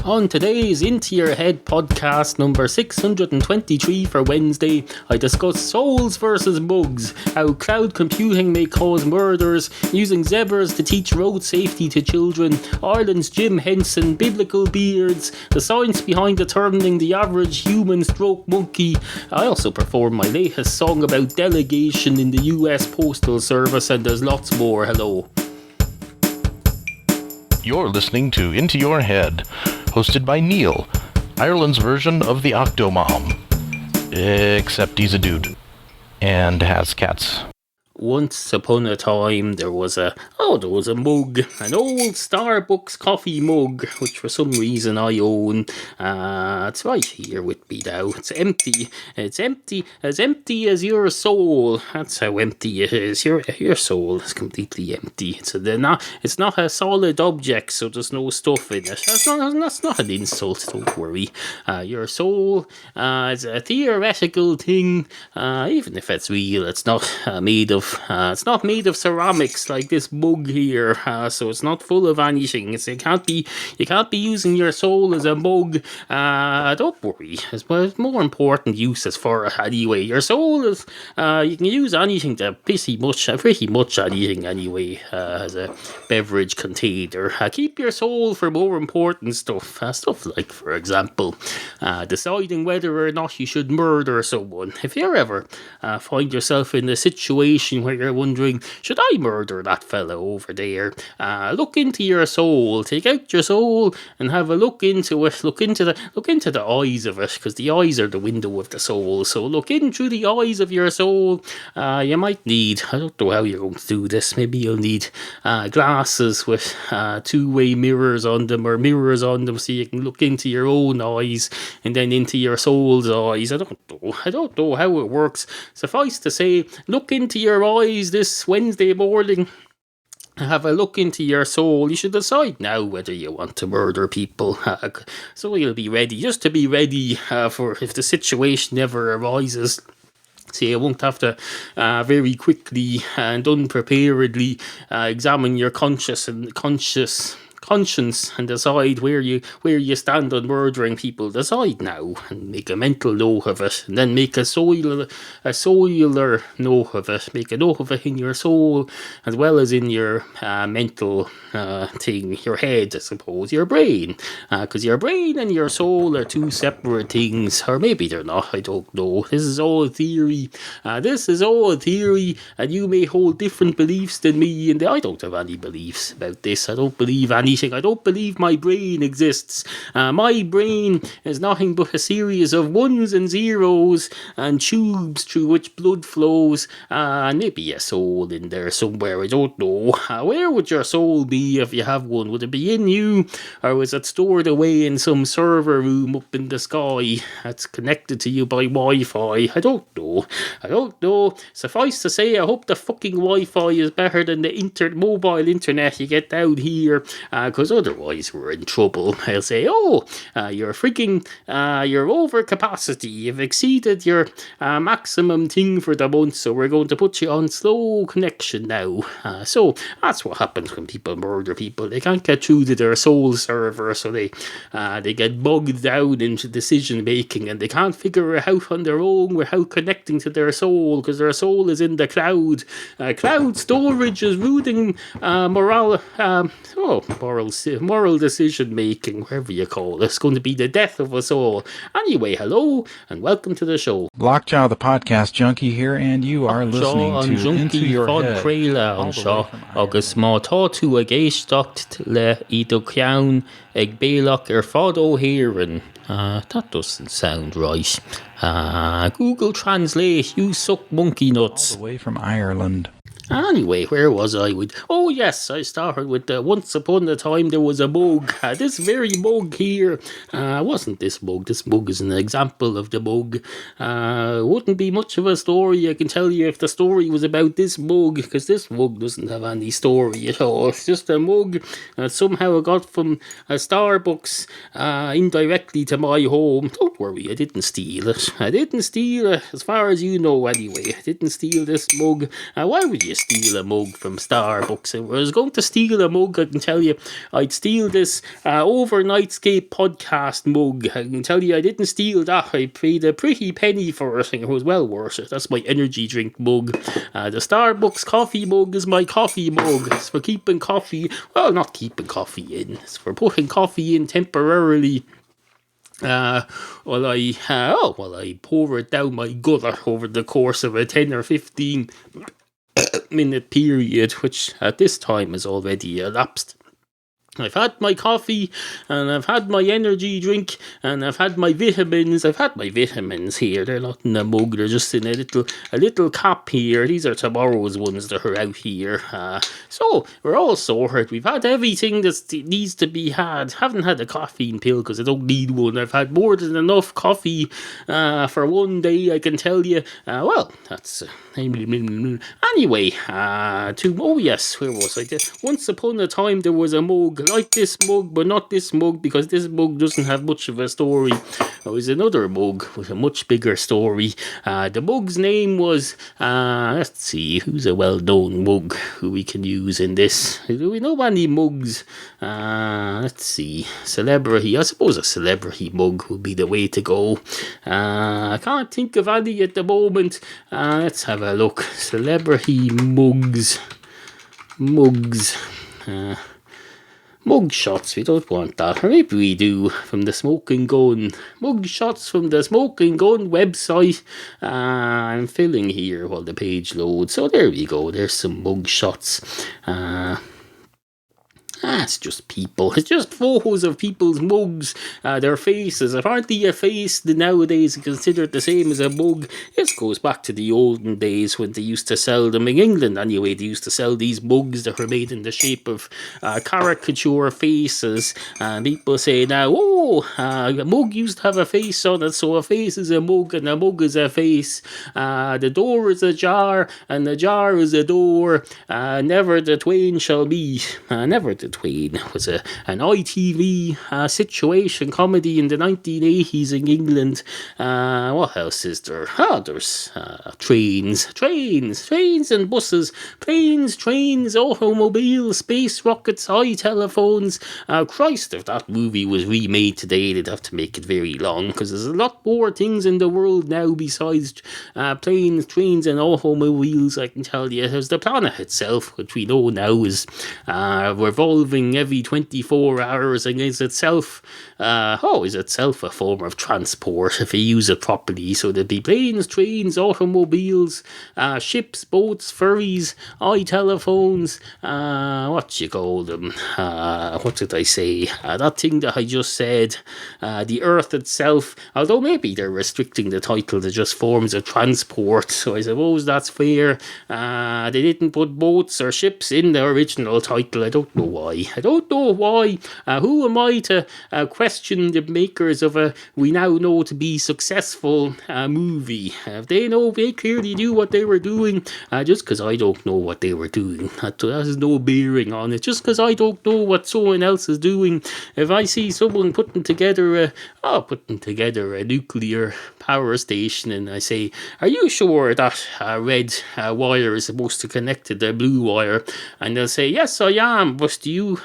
On today's Into Your Head podcast number 623 for Wednesday, I discuss souls versus bugs, how cloud computing may cause murders, using zebras to teach road safety to children, Ireland's Jim Henson, biblical beards, the science behind determining the average human stroke monkey. I also perform my latest song about delegation in the US Postal Service, and there's lots more. Hello. You're listening to Into Your Head, hosted by Neal, Ireland's version of the Octomom. Except he's a dude. And has cats. Once upon a time there was a mug, an old Starbucks coffee mug, which for some reason I own. It's right here with me now. It's empty. It's empty as your soul. That's how empty it is. Your soul is completely empty. It's not a solid object, so there's no stuff in it. That's not an insult. Don't worry. Your soul is a theoretical thing. Even if it's real, it's not made of ceramics like this mug here, so it's not full of anything. You can't be using your soul as a mug. Don't worry. There's more important uses for it anyway. Your soul is you can use anything to pretty much anything anyway as a beverage container. Keep your soul for more important stuff. Stuff like, for example, deciding whether or not you should murder someone. If you ever find yourself in a situation where you're wondering, should I murder that fella over there? Look into your soul. Take out your soul and have a look into it. Look into the eyes of it, because the eyes are the window of the soul. So look in through the eyes of your soul. You might need, I don't know how you're going to do this. Maybe you'll need glasses with two-way mirrors on them, or mirrors on them, so you can look into your own eyes and then into your soul's eyes. I don't know how it works. Suffice to say, look into your eyes this Wednesday morning. Have a look into your soul. You should decide now whether you want to murder people, so you'll be ready, just to be ready for if the situation ever arises. So you won't have to very quickly and unpreparedly examine your conscience and decide where you stand on murdering people. Decide now and make a mental note of it, and then make a solar note of it. Make a note of it in your soul as well as in your mental thing, your head, I suppose, your brain, because your brain and your soul are two separate things, or maybe they're not. I don't know. This is all theory. And you may hold different beliefs than me, and I don't have any beliefs about this. I don't believe anything. I don't believe my brain exists. My brain is nothing but a series of ones and zeros and tubes through which blood flows, and maybe a soul in there somewhere. I don't know. Where would your soul be if you have one? Would it be in you, or is it stored away in some server room up in the sky that's connected to you by Wi-Fi? I don't know. Suffice to say, I hope the fucking Wi-Fi is better than the mobile internet you get down here, because otherwise we're in trouble. I'll say, you're over capacity. You've exceeded your maximum thing for the month, so we're going to put you on slow connection now. So that's what happens when people murder people. They can't get through to their soul server, so they get bogged down into decision making, and they can't figure it out on their own without connecting to their soul, because their soul is in the cloud. Cloud storage is ruining moral decision making, whatever you call it. It's going to be the death of us all. Anyway, hello and welcome to the show. Lockjaw, the podcast junkie here, and you are listening to Into Your Head. Agus má tá tú a géisteacht le iad ceann ag béalach fad ó héireann. That doesn't sound right. Google Translate, you suck monkey nuts. All the way from Ireland. Anyway, where was I with? Oh yes, I started with once upon a time there was a mug. This very mug here wasn't this mug. This mug is an example of the mug. Wouldn't be much of a story, I can tell you, if the story was about this mug, because this mug doesn't have any story at all. It's just a mug that somehow I got from a Starbucks indirectly to my home. Don't worry, I didn't steal it. As far as you know anyway. I didn't steal this mug. Why would you steal a mug from Starbucks. If I was going to steal a mug, I can tell you, I'd steal this Overnightscape podcast mug. I can tell you I didn't steal that. I paid a pretty penny for it, and it was well worth it. That's my energy drink mug. The Starbucks coffee mug is my coffee mug. It's for keeping coffee, well, not keeping coffee in. It's for putting coffee in temporarily. While I pour it down my gutter over the course of a 10 or 15 minute period, which at this time has already elapsed. I've had my coffee, and I've had my energy drink, and I've had my vitamins. I've had my vitamins here. They're not in a mug. They're just in a little cap here. These are tomorrow's ones that are out here. So we're all sorted. We've had everything that needs to be had. Haven't had a caffeine pill because I don't need one. I've had more than enough coffee for one day, I can tell you. Well, that's... Anyway, oh yes, where was I? Once upon a time there was a mug like this mug, but not this mug, because this mug doesn't have much of a story. There was another mug with a much bigger story. The mug's name was, let's see, who's a well-known mug who we can use in this? Do we know any mugs? Let's see, celebrity. I suppose a celebrity mug would be the way to go. I can't think of any at the moment. Let's have a look. Celebrity mugs. Mug shots, we don't want that. Or maybe we do, from the Smoking Gun. Mug shots from the Smoking Gun website. I'm filling here while the page loads. So there we go, there's some mug shots. It's just people. It's just photos of people's mugs, their faces. Apparently a face nowadays is considered the same as a mug. This goes back to the olden days when they used to sell them in England anyway. They used to sell these mugs that were made in the shape of caricature faces. People say now, a mug used to have a face on it, so a face is a mug and a mug is a face. The door is a jar and the jar is a door. Never the twain shall meet. Never the Twain was an ITV situation comedy in the 1980s in England. What else is there? There's trains and buses, planes, trains, automobiles, space rockets, high telephones. Christ, if that movie was remade today, they'd have to make it very long, because there's a lot more things in the world now besides planes, trains and automobiles, I can tell you. There's the planet itself, which we know now is revolving every 24 hours and is itself a form of transport if you use it properly. So there'd be planes, trains, automobiles, ships, boats, ferries, telephones, what you call them, what did I say, that thing that I just said, the earth itself, although maybe they're restricting the title to just forms of transport, so I suppose that's fair. They didn't put boats or ships in the original title. I don't know why. Who am I to question the makers of a we now know to be successful movie? If they know, they clearly knew what they were doing. Just because I don't know what they were doing, that has no bearing on it. Just because I don't know what someone else is doing, if I see someone putting together a nuclear power station, and I say, "Are you sure that red wire is supposed to connect to the blue wire?" And they'll say, "Yes, I am, but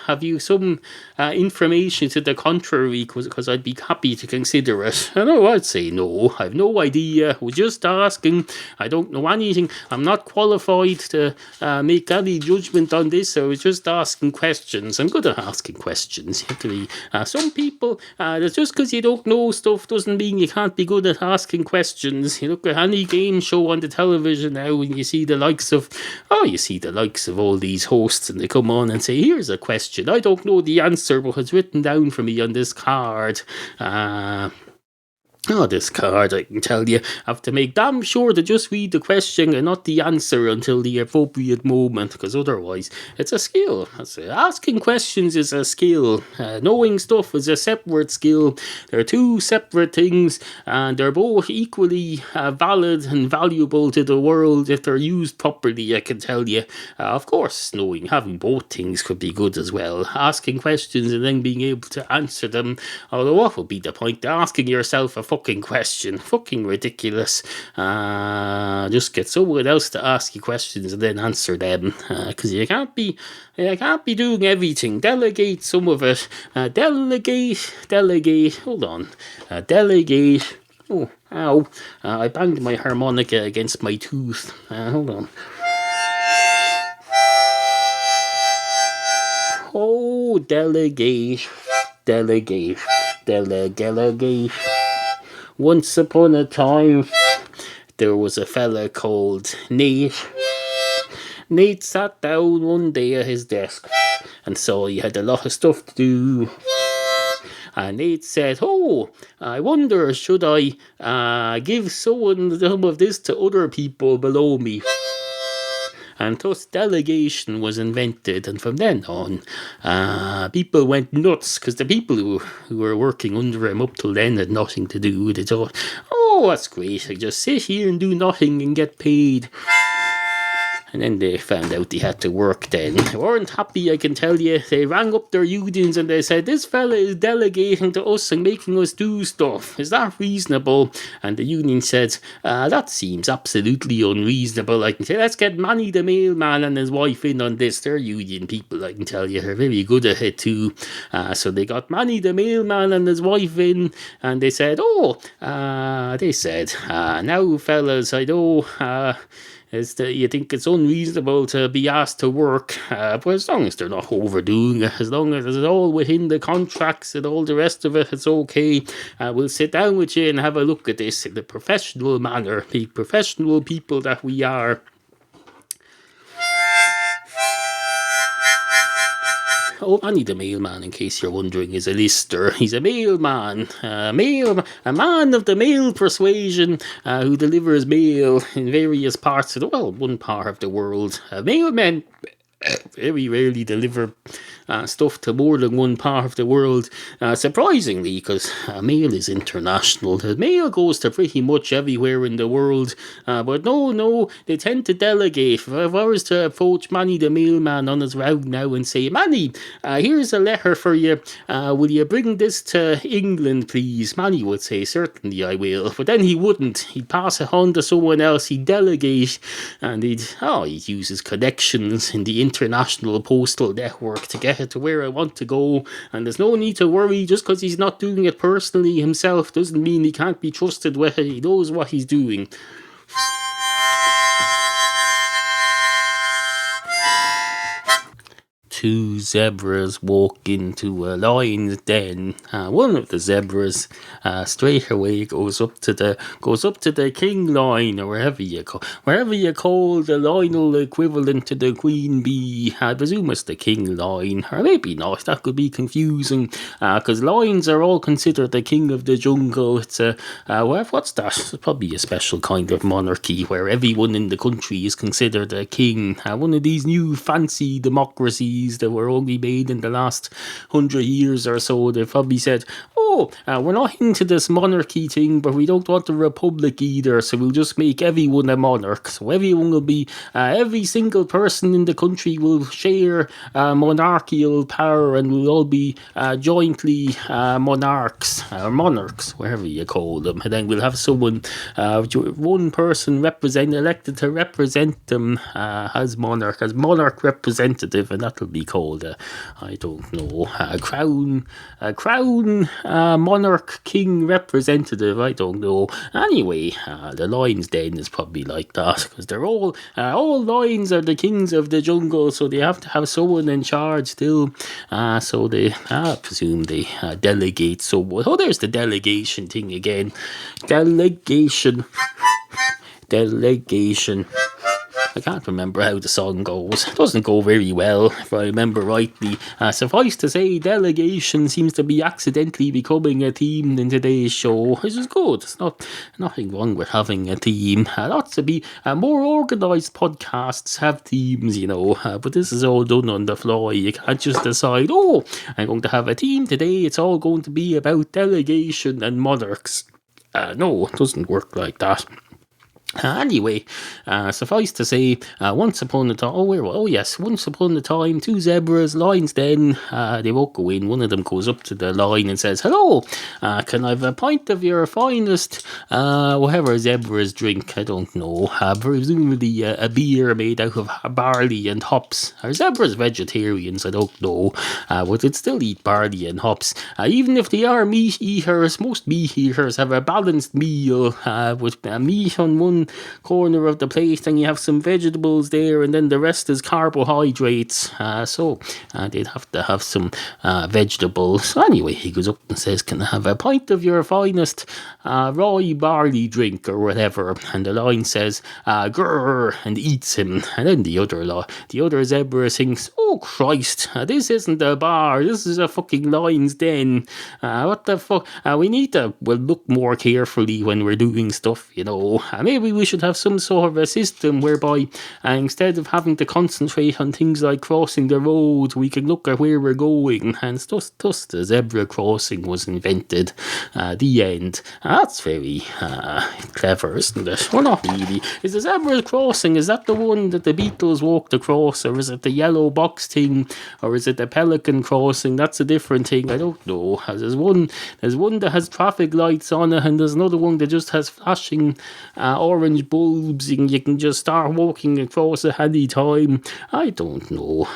have you some information to the contrary, because I'd be happy to consider it?" I know I'd say no, I've no idea, I was just asking, I don't know anything, I'm not qualified to make any judgment on this, I was just asking questions. I'm good at asking questions. You have to be, some people, that's just because you don't know stuff doesn't mean you can't be good at asking questions. You look at any game show on the television now and you see the likes of all these hosts, and they come on and say, "Here's a question, I don't know the answer, but it's written down for me on this card." This card, I can tell you, I have to make damn sure to just read the question and not the answer until the appropriate moment, because otherwise it's a skill. Asking questions is a skill. Knowing stuff is a separate skill. They're two separate things, and they're both equally valid and valuable to the world if they're used properly, I can tell you. Of course, having both things could be good as well. Asking questions and then being able to answer them, although what would be the point of asking yourself a fucking question. Fucking ridiculous. Just get someone else to ask you questions and then answer them. Because you can't be doing everything. Delegate some of it. Delegate. Hold on. Delegate. Oh, ow. I banged my harmonica against my tooth. Hold on. Oh, delegate. Once upon a time, there was a fella called Nate. Nate sat down one day at his desk and saw he had a lot of stuff to do. And Nate said, "Oh, I wonder, should I give some of this to other people below me?" And thus delegation was invented, and from then on, people went nuts, because the people who were working under him up till then had nothing to do. They thought, "Oh, that's great, I just sit here and do nothing and get paid." And then they found out they had to work then. They weren't happy, I can tell you. They rang up their unions and they said, "This fella is delegating to us and making us do stuff. Is that reasonable?" And the union said, "That seems absolutely unreasonable. I can say, let's get Manny the mailman and his wife in on this." They're union people, I can tell you. They're very good at it too. So they got Manny the mailman and his wife in, and they said, "Now fellas, I know, you think it's unreasonable to be asked to work, but as long as they're not overdoing it, as long as it's all within the contracts and all the rest of it, it's okay. We'll sit down with you and have a look at this in a professional manner, the professional people that we are." Oh, Manny the mailman, in case you're wondering, is a lister. He's a mailman, a man of the mail persuasion, who delivers mail in various parts of one part of the world. Mailmen very rarely deliver stuff to more than one part of the world, surprisingly, because mail is international. The mail goes to pretty much everywhere in the world, but no, they tend to delegate. If I was to approach Manny the mailman on his route now and say, "Manny, here's a letter for you, will you bring this to England, please?" Manny would say, "Certainly I will," but then he wouldn't. He'd pass it on to someone else, he'd delegate, and he'd use his connections in the international postal network to get it to where I want to go. And there's no need to worry. Just because he's not doing it personally himself doesn't mean he can't be trusted with it. He knows what he's doing. Two zebras walk into a lion's den. One of the zebras straight away goes up to the king lion, or wherever you call the lionel equivalent to the queen bee. I presume it's the king lion, or maybe not. That could be confusing, because lions are all considered the king of the jungle. It's what's that? It's probably a special kind of monarchy where everyone in the country is considered a king. One of these new fancy democracies that were only made in the last 100 years or so. They've probably said, we're not into this monarchy thing, but we don't want a republic either, so we'll just make everyone a monarch. So everyone will be, every single person in the country will share monarchical power, and we'll all be jointly monarchs, or monarchs, wherever you call them. And then we'll have someone, one person elected to represent them as monarch representative, and that'll be called, I don't know, a crown monarch king representative, I don't know. Anyway, the lion's den is probably like that, because they're all lions are the kings of the jungle, so they have to have someone in charge still. So they, I presume they delegate someone. Oh, there's the delegation thing again. Delegation. I can't remember how the song goes. It doesn't go very well, if I remember rightly. Suffice to say, delegation seems to be accidentally becoming a theme in today's show, which is good. There's nothing wrong with having a theme. Lots to be more organised podcasts have themes, but this is all done on the fly. You can't just decide, I'm going to have a theme today. It's all going to be about delegation and monarchs. No, it doesn't work like that. Anyway, suffice to say, once upon a time, two zebras, lions then, they won't go in. One of them goes up to the lion and says, "Hello, can I have a pint of your finest, whatever zebras drink?" I don't know, presumably a beer made out of barley and hops. Are zebras vegetarians? I don't know, but they'd still eat barley and hops. Even if they are meat eaters, most meat eaters have a balanced meal, with meat on one corner of the plate, and you have some vegetables there, and then the rest is carbohydrates. So they'd have to have some vegetables. Anyway, he goes up and says, "Can I have a pint of your finest rye barley drink or whatever?" And the lion says, "Grrr," and eats him. And then the other zebra thinks, "Oh Christ, this isn't a bar. This is a fucking lion's den. What the fuck? We need to look more carefully when we're doing stuff, you know. Maybe we should have some sort of a system whereby instead of having to concentrate on things like crossing the road, we can look at where we're going." And thus the zebra crossing was invented. The end. That's very clever, isn't it? Well, not really. Is the zebra crossing, is that the one that the Beatles walked across, or is it the yellow box thing, or is it the pelican crossing? That's a different thing. I don't know. There's one that has traffic lights on it, and there's another one that just has flashing orange bulbs, and you can just start walking across at any time. I don't know.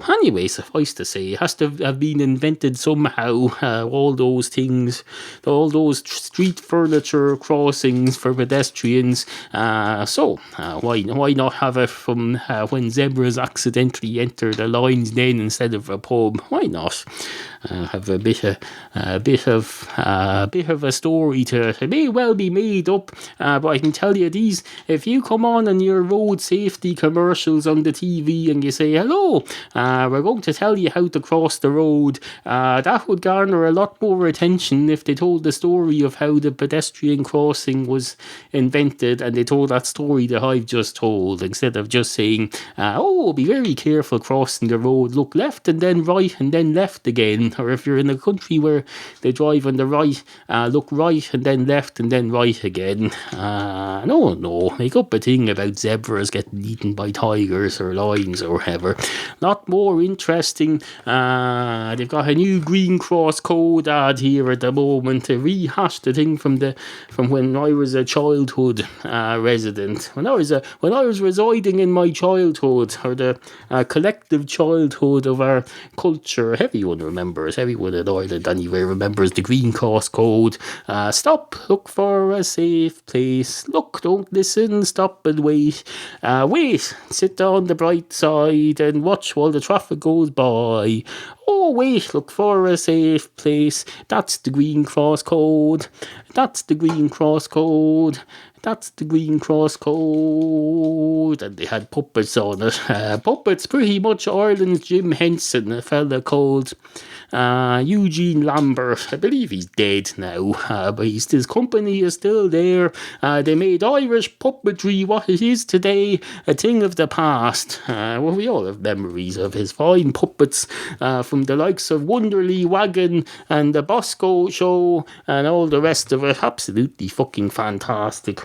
Anyway, suffice to say, it has to have been invented somehow. All those things, all those street furniture crossings for pedestrians. So why not have it from when zebras accidentally enter the lion's den instead of a pub? Why not? Have a bit of a story to it. It may well be made up, but I can tell you these: if you come on your road safety commercials on the TV and you say, "Hello, we're going to tell you how to cross the road," that would garner a lot more attention if they told the story of how the pedestrian crossing was invented, and they told that story that I've just told, instead of just saying, "Oh, be very careful crossing the road, look left and then right and then left again." Or if you're in a country where they drive on the right, look right and then left and then right again. No, make up a thing about zebras getting eaten by tigers or lions or whatever. Lot more interesting. They've got a new Green Cross code ad here at the moment to rehash the thing from when I was a childhood resident. When I was residing in my childhood, or the collective childhood of our culture, everyone remembers. Everyone in Ireland anyway remembers the Green Cross code. Stop, look for a safe place. Look, don't listen, stop and wait. Wait, sit on the bright side and watch while the traffic goes by. Oh, wait, look for a safe place. That's the Green Cross code. That's the Green Cross code. That's the Green Cross code. And they had puppets on it. Puppets, pretty much Ireland's Jim Henson, a fella called Eugene Lambert. I believe he's dead now, but his company is still there. They made Irish puppetry what it is today a thing of the past. Well, we all have memories of his fine puppets from the likes of Wonderly Wagon and the Bosco Show and all the rest of it. Absolutely fucking fantastic.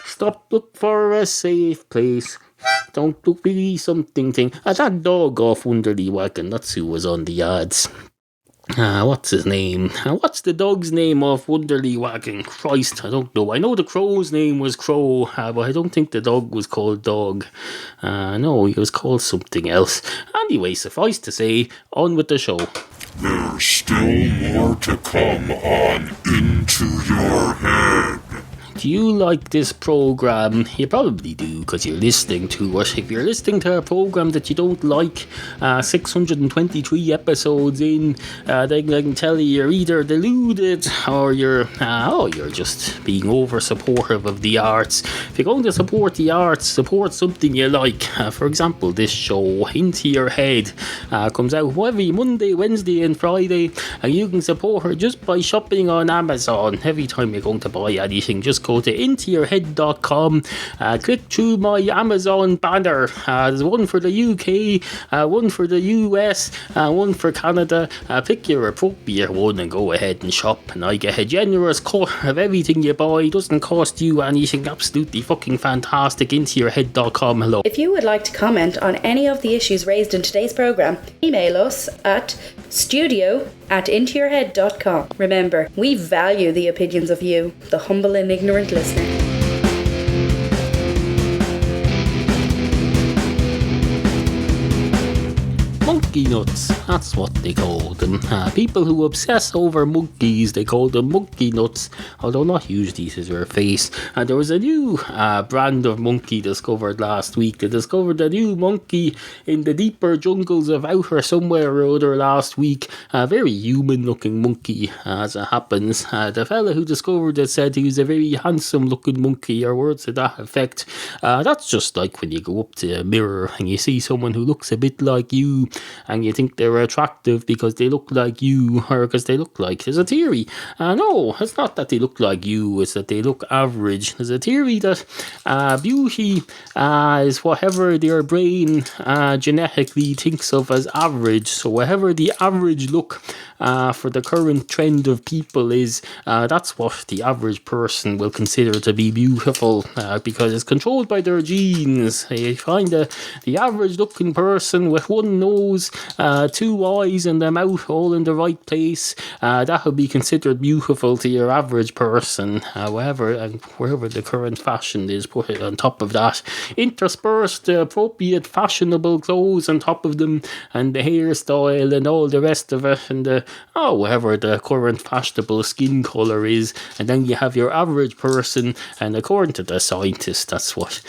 Stop, look for a safe place. Don't look, be something thing. That dog off Wonderly Wagon, that's who was on the ads. What's his name? What's the dog's name off Wonderly Wagon? Christ, I don't know. I know the crow's name was Crow, but I don't think the dog was called Dog. No, he was called something else. Anyway, suffice to say, on with the show. There's still more to come on Into Your Head. Do you like this program? You probably do, because you're listening to it. If you're listening to a program that you don't like, 623 episodes in, then I can tell you you're either deluded or you're just being over supportive of the arts. If you're going to support the arts, support something you like. For example, this show, Into Your Head, comes out every Monday, Wednesday and Friday, and you can support her just by shopping on Amazon. Every time you're going to buy anything, just go go to intoyourhead.com, click through my Amazon banner. There's one for the UK, one for the US, one for Canada. Pick your appropriate one and go ahead and shop, and I get a generous cut of everything you buy. It doesn't cost you anything. Absolutely fucking fantastic. Intoyourhead.com. Hello. If you would like to comment on any of the issues raised in today's programme, email us at studio@intoyourhead.com. Remember, we value the opinions of you, the humble and ignorant listener. Monkey nuts, that's what they call them. People who obsess over monkeys, they call them monkey nuts, although not usually to their face. And there was a new brand of monkey discovered last week. They discovered a new monkey in the deeper jungles of outer somewhere or other last week. A very human looking monkey, as it happens. The fella who discovered it said he was a very handsome looking monkey, or words to that effect. That's just like when you go up to a mirror and you see someone who looks a bit like you, and you think they're attractive because they look like you, or because they look like... There's a theory. No, it's not that they look like you, it's that they look average. There's a theory that beauty is whatever their brain genetically thinks of as average. So whatever the average look for the current trend of people is, that's what the average person will consider to be beautiful, because it's controlled by their genes. You find the average looking person with one nose, two eyes and a mouth all in the right place, that would be considered beautiful to your average person. Wherever the current fashion is, put it on top of that. Intersperse the appropriate fashionable clothes on top of them, and the hairstyle and all the rest of it, and whatever the current fashionable skin colour is, and then you have your average person, and according to the scientists, that's what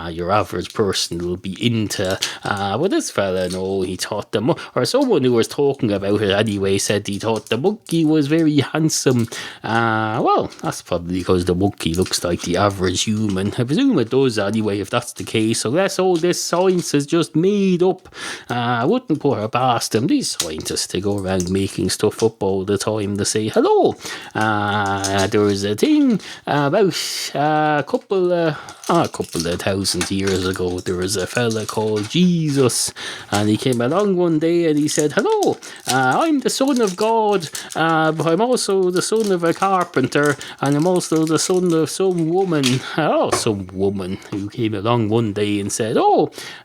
your average person will be into. Well, this fella, no, he thought or someone who was talking about it anyway, said he thought the monkey was very handsome. Well, that's probably because the monkey looks like the average human. I presume it does anyway, if that's the case, unless all this science is just made up. I wouldn't put it past them. These scientists, they go around making stuff up all the time to say hello. There was a thing about a couple of 1,000 years ago. There was a fella called Jesus, and he came along one day and he said, hello, I'm the son of God, but I'm also the son of a carpenter, and I'm also the son of some woman who came along one day and said,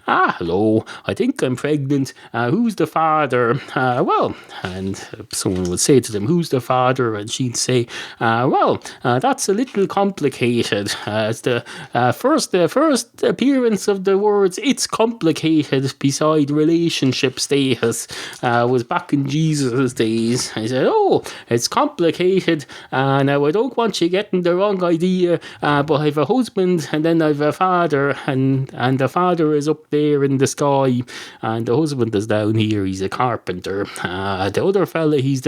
hello, I think I'm pregnant, who's the father? And someone would say to them, who's the father? And she'd say, that's a little complicated. It's the first appearance of the words "it's complicated" beside relationship status was back in Jesus' days. I said, it's complicated. Now I don't want you getting the wrong idea, but I have a husband and then I have a father, and the father is up there in the sky and the husband is down here. He's a carpenter. The other fella, he's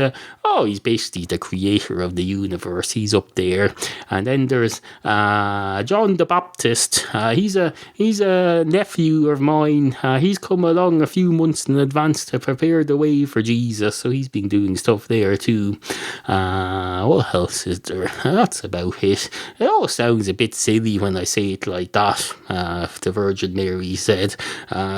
basically the creator of the universe. He's up there. And then there's John the Baptist. He's a nephew of mine. He's come along a few months in advance to prepare the way for Jesus, so he's been doing stuff there too. What else is there? That's about it. It all sounds a bit silly when I say it like that, the Virgin Mary said.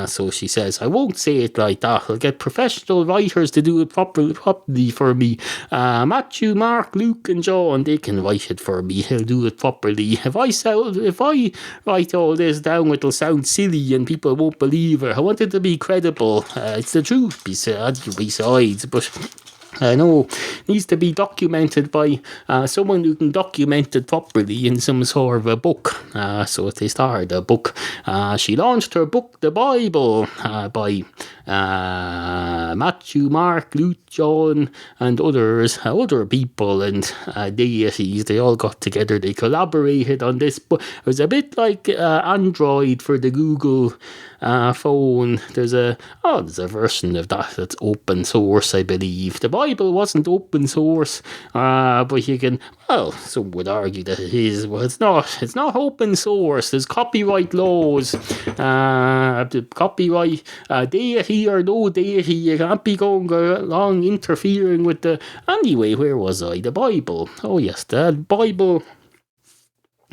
So she says, I won't say it like that. I'll get professional writers to do it properly for me. Matthew, Mark, Luke and John, they can write it for me. They'll do it properly. If I write all this down, it'll sound silly and people won't believe it. I want it to be credible. It's the truth besides, but I know it needs to be documented by someone who can document it properly in some sort of a book. So if they started a book, she launched her book, The Bible, by Matthew, Mark, Luke, John, and other people and deities. They all got together. They collaborated on this. But it was a bit like Android for the Google phone. There's a version of that that's open source, I believe. The Bible wasn't open source, but you can. Well, some would argue that it is. Well, it's not. It's not open source. There's copyright laws. The copyright deity or no deity, you can't be going along interfering with the. Anyway, where was I? The Bible. Oh yes, the Bible.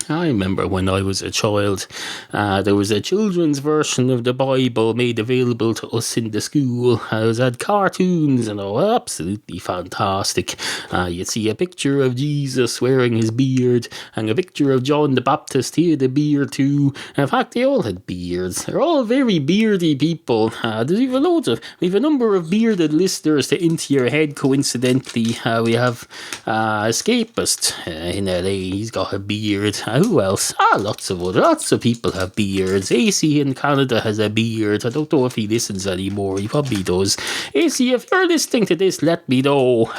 I remember when I was a child, there was a children's version of the Bible made available to us in the school. It had cartoons and all, absolutely fantastic. You'd see a picture of Jesus wearing his beard, and a picture of John the Baptist. He had a beard too. In fact, they all had beards. They're all very beardy people. We have a number of bearded listeners to Into Your Head. Coincidentally, we have Escapist in LA. He's got a beard. Who else? Lots of people have beards. AC in Canada has a beard. I don't know if he listens anymore. He probably does. AC, if you're listening to this, let me know.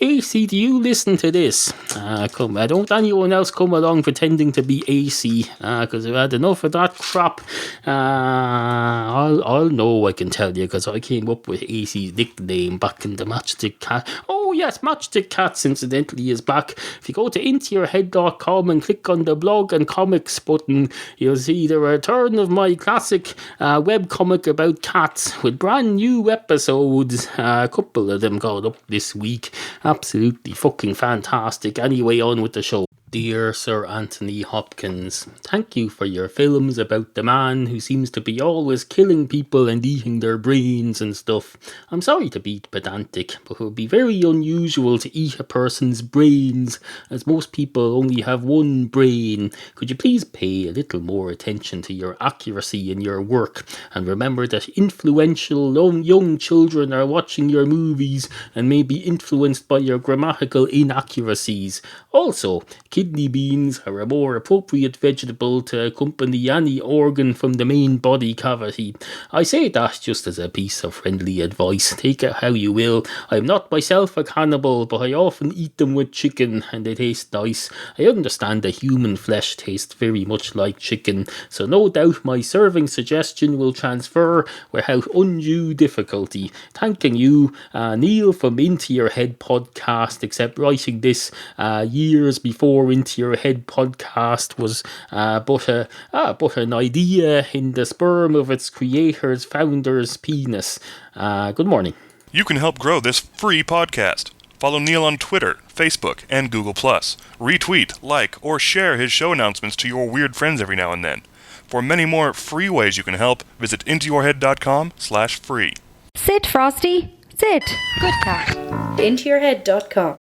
AC, do you listen to this? Don't anyone else come along pretending to be AC, because I've had enough of that crap. I'll know, I can tell you, because I came up with AC's nickname back in the Matchstick Cat. Oh yes, Matchstick Cats incidentally is back. If you go to intoyourhead.com and click on the blog and comics button, you'll see the return of my classic webcomic about cats with brand new episodes. A couple of them got up this week. Absolutely fucking fantastic. Anyway, on with the show. Dear Sir Anthony Hopkins, thank you for your films about the man who seems to be always killing people and eating their brains and stuff. I'm sorry to be pedantic, but it would be very unusual to eat a person's brains, as most people only have one brain. Could you please pay a little more attention to your accuracy in your work, and remember that influential young children are watching your movies and may be influenced by your grammatical inaccuracies. Also, kidney beans are a more appropriate vegetable to accompany any organ from the main body cavity. I say that just as a piece of friendly advice. Take it how you will. I'm not myself a cannibal, but I often eat them with chicken and they taste nice. I understand that human flesh tastes very much like chicken, so no doubt my serving suggestion will transfer without undue difficulty. Thanking you, Neal from Into Your Head podcast, except writing this years before Into Your Head podcast was but an idea in the sperm of its creator's founder's penis. Good morning. You can help grow this free podcast. Follow Neal on Twitter, Facebook, and Google+. Retweet, like, or share his show announcements to your weird friends every now and then. For many more free ways you can help, visit intoyourhead.com/free. Sit, Frosty. Sit. Good cat. Intoyourhead.com